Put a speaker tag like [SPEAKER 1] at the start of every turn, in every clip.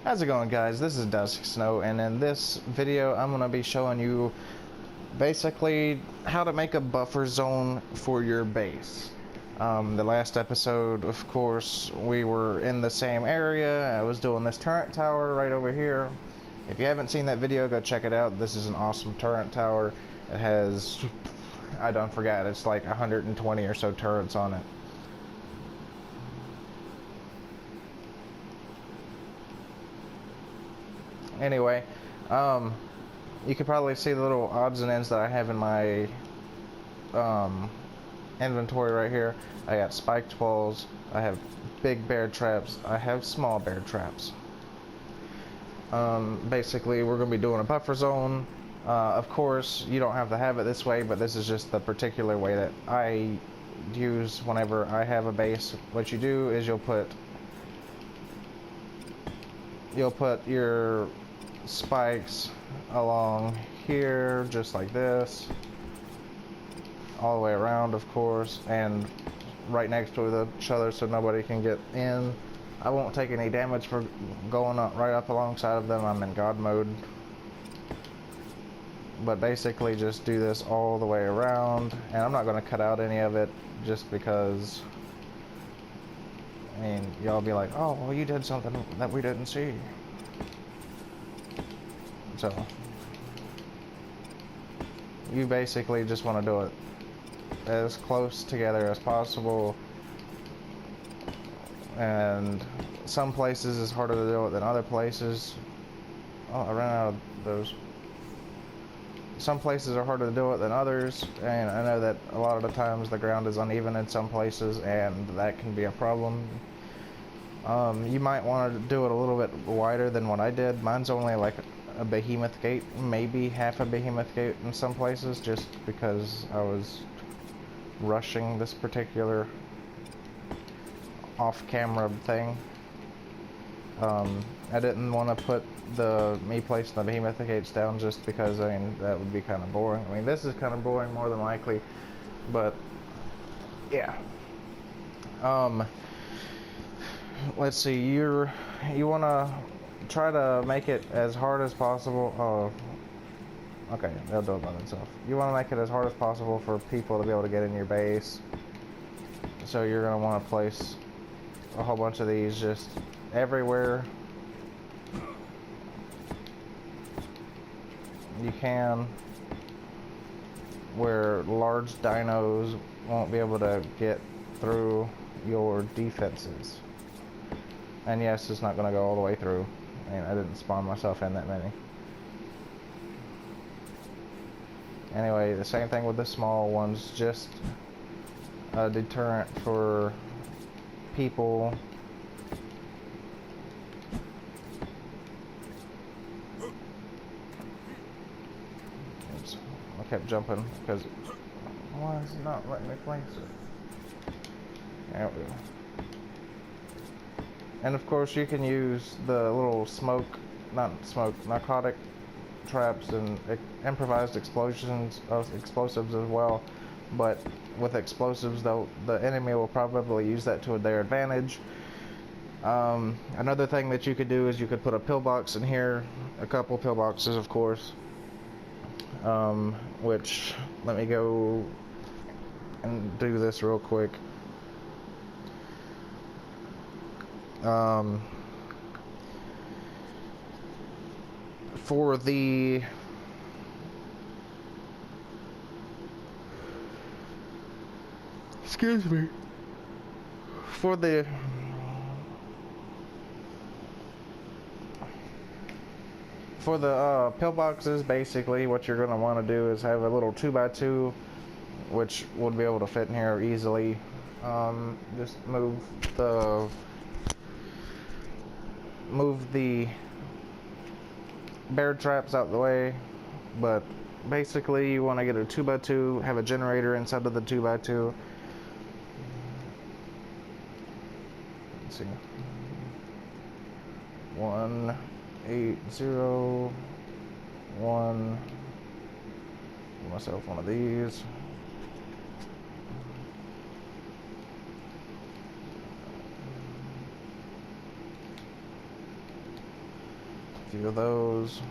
[SPEAKER 1] How's it going, guys? This is DusxSnow, and in this video I'm going to be showing you basically how to make a buffer zone for your base. The last episode, of course, we were in the same area. I was doing this turret tower right over here. If you haven't seen that video, go check it out. This is an awesome turret tower. It has, I don't forget, it's like 120 or so turrets on it. Anyway, you can probably see the little odds and ends that I have in my inventory right here. I got spiked walls, I have big bear traps, I have small bear traps. Basically, we're going to be doing a buffer zone. Of course, you don't have to have it this way, but this is just the particular way that I use whenever I have a base. What you do is you'll put your spikes along here just like this, all the way around, of course, and right next to each other so nobody can get in. I won't take any damage for going up right up alongside of them. I'm in God mode, but basically just do this all the way around, and I'm not going to cut out any of it just because, I mean, y'all be like, oh well, you did something that we didn't see. So you basically just want to do it as close together as possible, and some places it's harder to do it than other places. Oh, I ran out of those. Some places are harder to do it than others, and I know that a lot of the times the ground is uneven in some places, and that can be a problem. You might want to do it a little bit wider than what I did. Mine's only like a behemoth gate, maybe half a behemoth gate in some places, just because I was rushing this particular off-camera thing. I didn't want to put me placing the behemoth gates down just because, I mean, that would be kind of boring. I mean, this is kind of boring more than likely, but yeah. Let's see, you want to try to make it as hard as possible. Oh, okay, they'll do it by themselves. You want to make it as hard as possible for people to be able to get in your base. So you're going to want to place a whole bunch of these just everywhere you can, where large dinos won't be able to get through your defenses. And yes, it's not going to go all the way through. I mean, I didn't spawn myself in that many. Anyway, the same thing with the small ones, just a deterrent for people. Oops, I kept jumping because why is it not letting me place it? There we go. And of course you can use the little narcotic traps and improvised explosives as well. But with explosives, though, the enemy will probably use that to their advantage. Another thing that you could do is you could put a pillbox in here, a couple pillboxes, of course. Which, let me go and do this real quick. For the excuse me, for the pillboxes, basically what you're going to want to do is have a little 2x2, which would be able to fit in here easily. Just move the bear traps out the way, but basically you want to get a 2x2, have a generator inside of the 2x2. Let's see, 180-1. Give myself one of these. A few of those.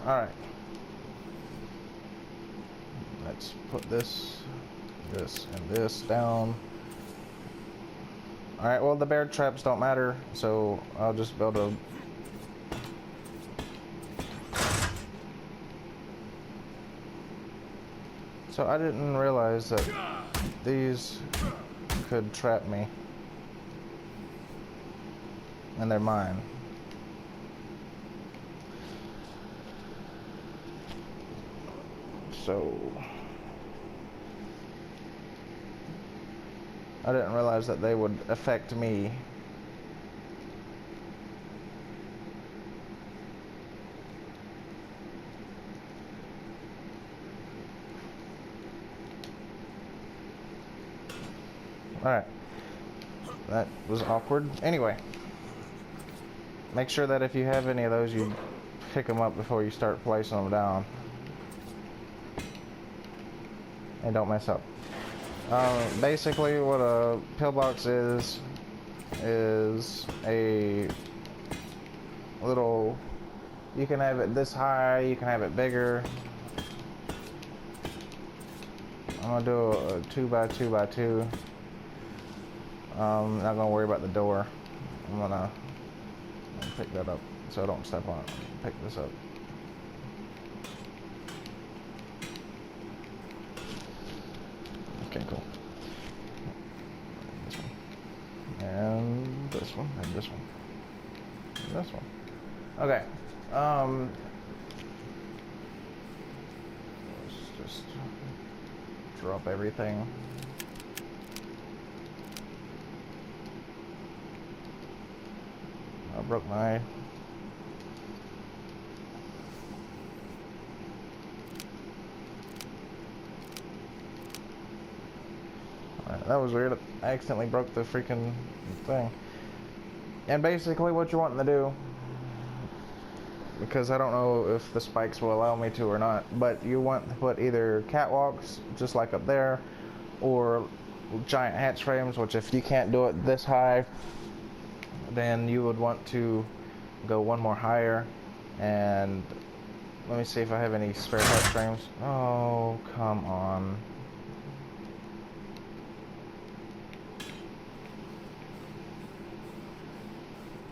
[SPEAKER 1] Alright. Let's put this, and this down. Alright, well the bear traps don't matter, so I'll just build a... So I didn't realize that these could trap me. And they're mine. So I didn't realize that they would affect me. Alright. That was awkward. Anyway. Make sure that if you have any of those, you pick them up before you start placing them down. And don't mess up. Basically what a pillbox is a little, you can have it this high, you can have it bigger. I'm gonna do a 2x2x2. Not gonna worry about the door. I'm gonna pick that up so I don't step on it. Pick this up. Okay, cool. This one. And this one. And this one. And this one. Okay. Let's just drop everything. I broke my... That was weird. I accidentally broke the freaking thing. And basically what you're wanting to do, because I don't know if the spikes will allow me to or not, but you want to put either catwalks, just like up there, or giant hatch frames, which if you can't do it this high, then you would want to go one more higher. And let me see if I have any spare hatch frames. Oh, come on.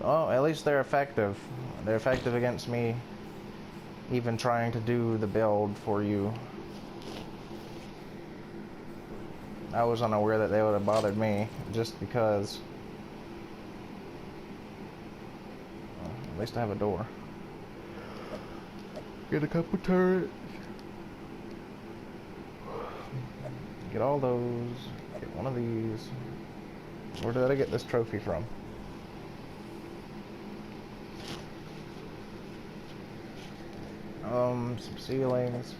[SPEAKER 1] Oh, at least they're effective. They're effective against me even trying to do the build for you. I was unaware that they would have bothered me just because. At least I have a door. Get a couple turrets. Get all those. Get one of these. Where did I get this trophy from? Some ceilings.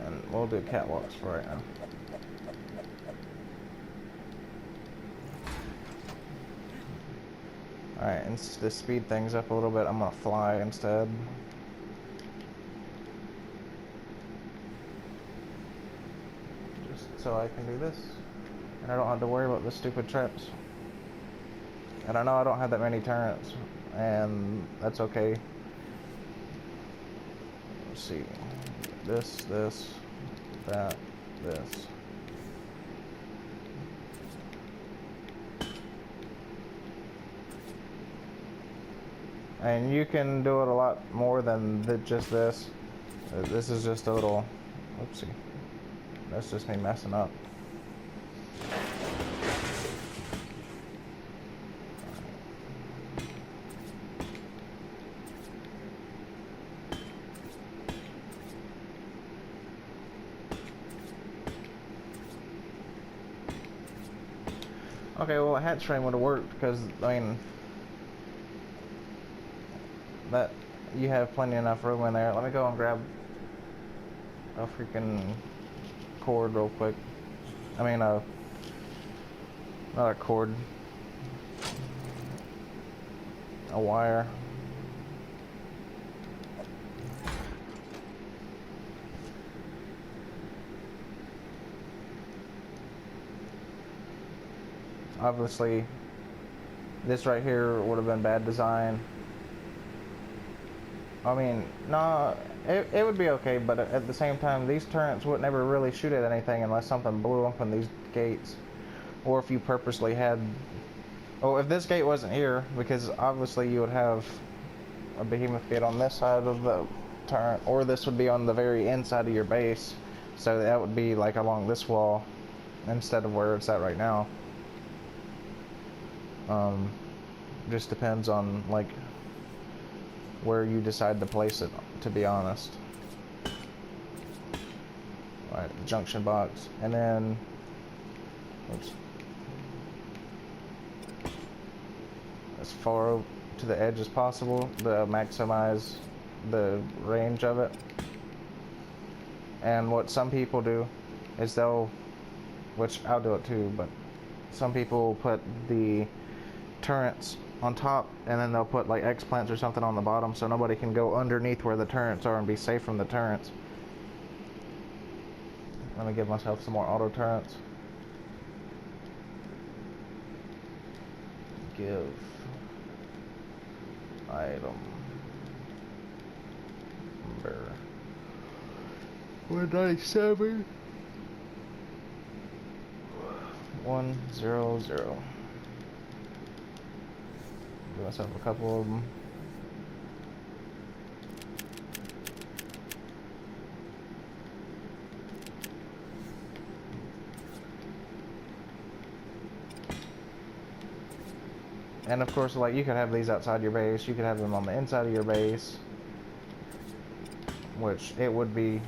[SPEAKER 1] And we'll do catwalks for right now. Alright, and to speed things up a little bit, I'm gonna fly instead. Just so I can do this. And I don't have to worry about the stupid traps. And I know I don't have that many turrets, and that's okay. Let's see. This, that, this. And you can do it a lot more than just this. This is just a little, oopsie. That's just me messing up. Okay, well a hatch frame would have worked because, I mean, that you have plenty enough room in there. Let me go and grab a freaking cord real quick. I mean, Another cord. A wire. Obviously, this right here would have been bad design. I mean, no, it would be okay, but at the same time, these turrets would never really shoot at anything unless something blew up in these gates. Or if you purposely had... Oh, if this gate wasn't here, because obviously you would have a behemoth gate on this side of the turret, or this would be on the very inside of your base, so that would be like along this wall instead of where it's at right now. Just depends on like where you decide to place it, to be honest. Alright, junction box, and then oops, as far to the edge as possible to maximize the range of it. And what some people do is they'll, which I'll do it too, but some people put the turrets on top and then they'll put like X-plants or something on the bottom so nobody can go underneath where the turrets are and be safe from the turrets. Let me give myself some more auto turrets. Give item number 197 100. Give myself a couple of them. And of course, like, you could have these outside your base, you could have them on the inside of your base, which it would be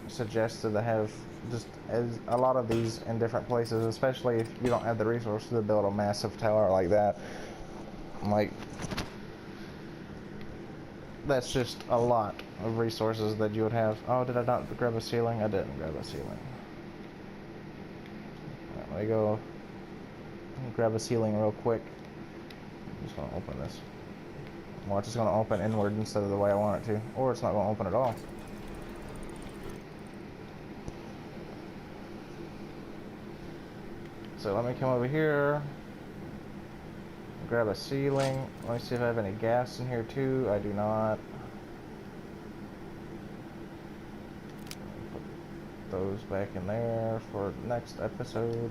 [SPEAKER 1] suggested to have just as a lot of these in different places, especially if you don't have the resources to build a massive tower like that. Like, that's just a lot of resources that you would have. Oh, did I not grab a ceiling? I didn't grab a ceiling. Right, let me go grab a ceiling real quick. I'm just gonna open this. Watch, it's gonna open inward instead of the way I want it to, or it's not gonna open at all. So let me come over here, grab a ceiling. Let me see if I have any gas in here too. I do not. Put those back in there for next episode.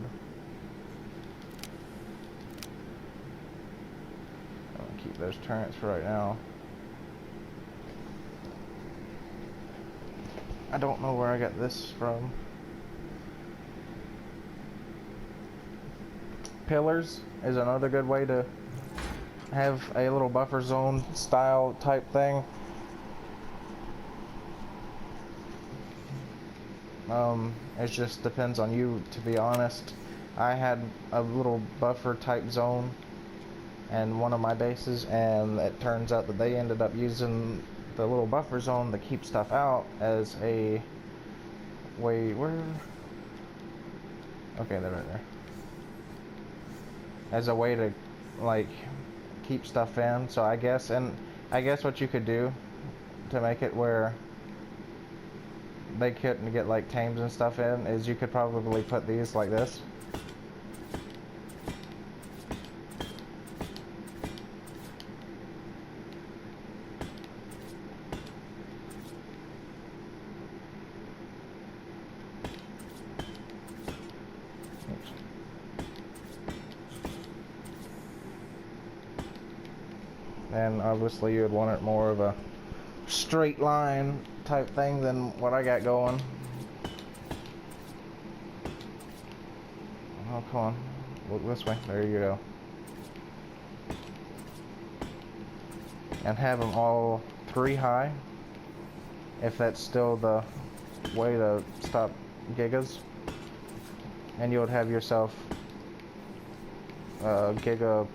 [SPEAKER 1] I'll keep those turrets for right now. I don't know where I got this from. Pillars is another good way to have a little buffer zone style type thing. It just depends on you, to be honest. I had a little buffer type zone in one of my bases, and it turns out that they ended up using the little buffer zone to keep stuff out as a way. Where? Okay, they're right there. As a way to like keep stuff in. So I guess what you could do to make it where they couldn't get like tames and stuff in is you could probably put these like this. And obviously you would want it more of a straight line type thing than what I got going. Oh, come on. Look this way. There you go. And have them all 3 high, if that's still the way to stop gigas. And you would have yourself a giga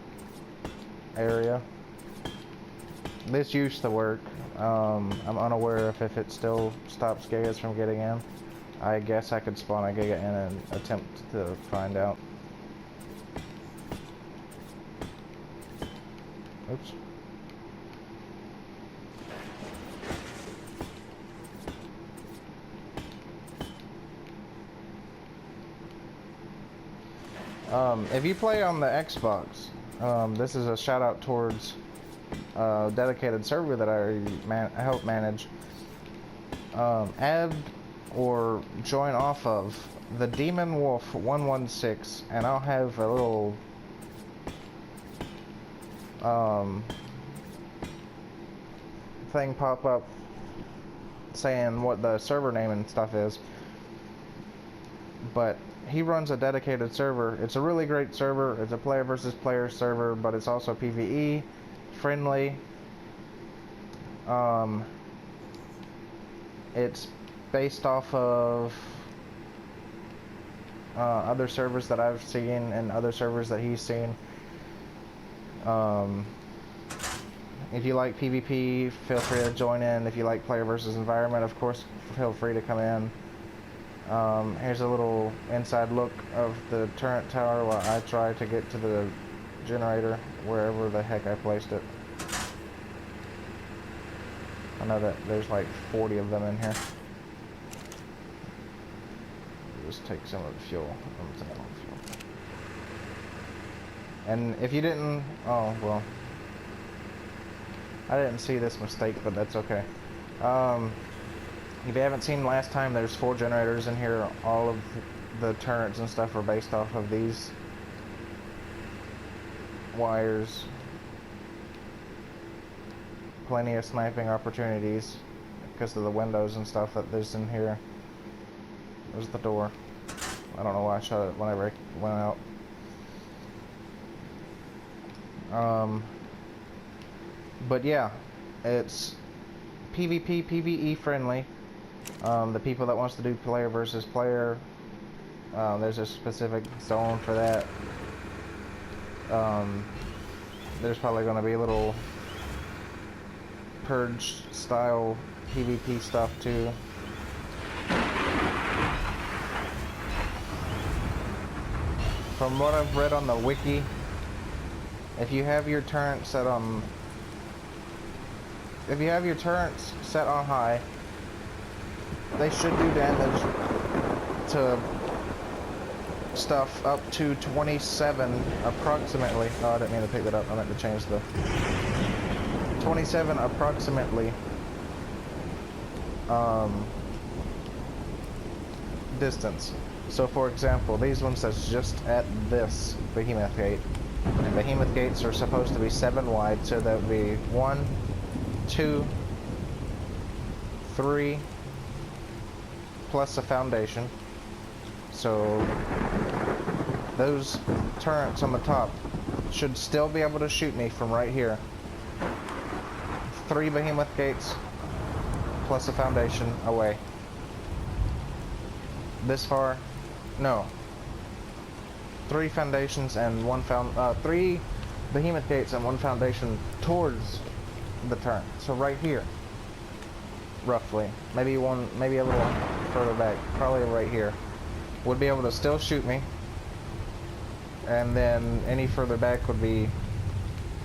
[SPEAKER 1] area. This used to work. I'm unaware if it still stops gigas from getting in. I guess I could spawn a giga in and attempt to find out. Oops. If you play on the Xbox, this is a shout out towards a dedicated server that I help manage. Add or join off of the Demon Wolf 116, and I'll have a little thing pop up saying what the server name and stuff is. But he runs a dedicated server. It's a really great server. It's a player versus player server, but it's also PvE friendly. It's based off of other servers that I've seen and other servers that he's seen. If you like PvP, feel free to join in. If you like player versus environment, of course, feel free to come in. Here's a little inside look of the turret tower while I try to get to the generator wherever the heck I placed it. I know that there's like 40 of them in here. Just take some of the fuel. And if you didn't, oh well, I didn't see this mistake, but that's okay. If you haven't seen last time, there's 4 generators in here. All of the turrets and stuff are based off of these wires. Plenty of sniping opportunities because of the windows and stuff that there's in here. There's the door. I don't know why I shut it whenever I went out. But yeah, it's PvP, PvE friendly. The people that wants to do player versus player, there's a specific zone for that. There's probably going to be a little purge style PvP stuff too. From what I've read on the wiki, if you have your turrets set on high, they should do damage to stuff up to 27 approximately. Oh, I didn't mean to pick that up. I meant to change the 27 approximately distance. So for example, these ones that's just at this behemoth gate, and behemoth gates are supposed to be 7 wide, so that would be 1, 2, 3 plus a foundation. So those turrets on the top should still be able to shoot me from right here. 3 behemoth gates plus a foundation away. This far, no. 3 foundations and 3 behemoth gates and 1 foundation towards the turret. So right here, roughly, maybe a little further back, probably right here, would be able to still shoot me. And then any further back would be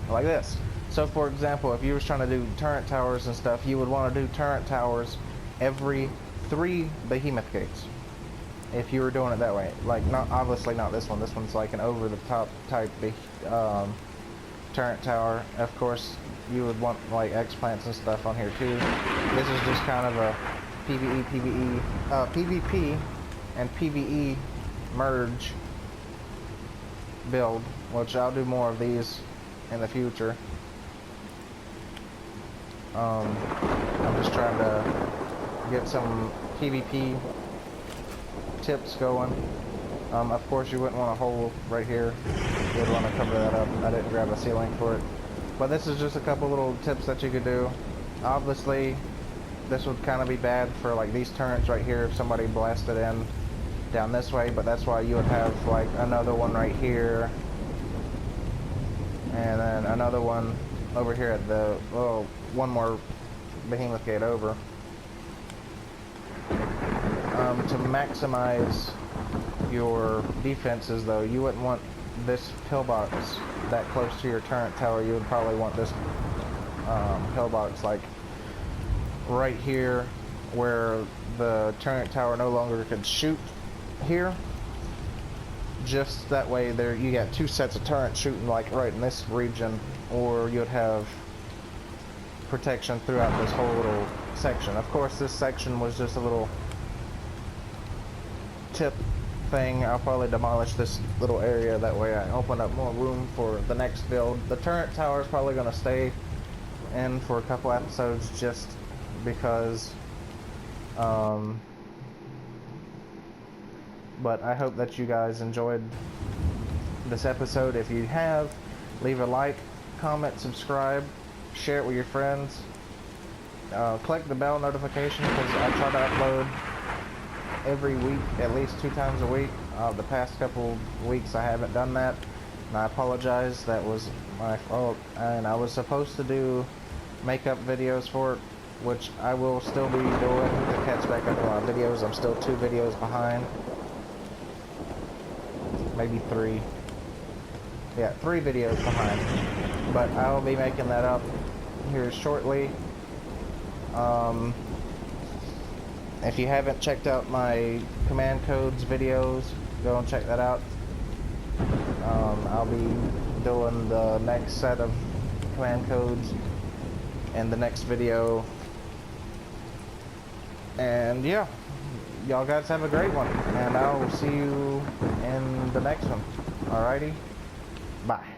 [SPEAKER 1] like this. So for example, if you were trying to do turret towers and stuff, you would want to do turret towers every 3 behemoth gates. If you were doing it that way, like obviously not this one. This one's like an over-the-top type turret tower. Of course, you would want like X-plants and stuff on here too. This is just kind of a PvP and PvE merge build, which I'll do more of these in the future. I'm just trying to get some PvP tips going. Of course, you wouldn't want a hole right here. You would want to cover that up. I didn't grab a ceiling for it. But this is just a couple little tips that you could do. Obviously, this would kind of be bad for like these turrets right here if somebody blasted in down this way, but that's why you would have like another one right here, and then another one over here at the, well, one more behemoth gate over. To maximize your defenses though, you wouldn't want this pillbox that close to your turret tower, you would probably want this pillbox like right here where the turret tower no longer could shoot here. Just that way there you got two sets of turrets shooting like right in this region, or you'd have protection throughout this whole little section. Of course, this section was just a little tip thing. I'll probably demolish this little area, that way I open up more room for the next build. The turret tower is probably going to stay in for a couple episodes just because but I hope that you guys enjoyed this episode. If you have, leave a like, comment, subscribe, share it with your friends, click the bell notification, because I try to upload every week, at least 2 times a week. The past couple weeks I haven't done that, and I apologize. That was my fault, and I was supposed to do makeup videos for it, which I will still be doing to catch back up on my videos. I'm still 2 videos behind, maybe 3. Yeah, 3 videos behind, but I'll be making that up here shortly. If you haven't checked out my command codes videos, go and check that out. I'll be doing the next set of command codes in the next video. And yeah, y'all guys have a great one, and I will see you in the next one. Alrighty, bye.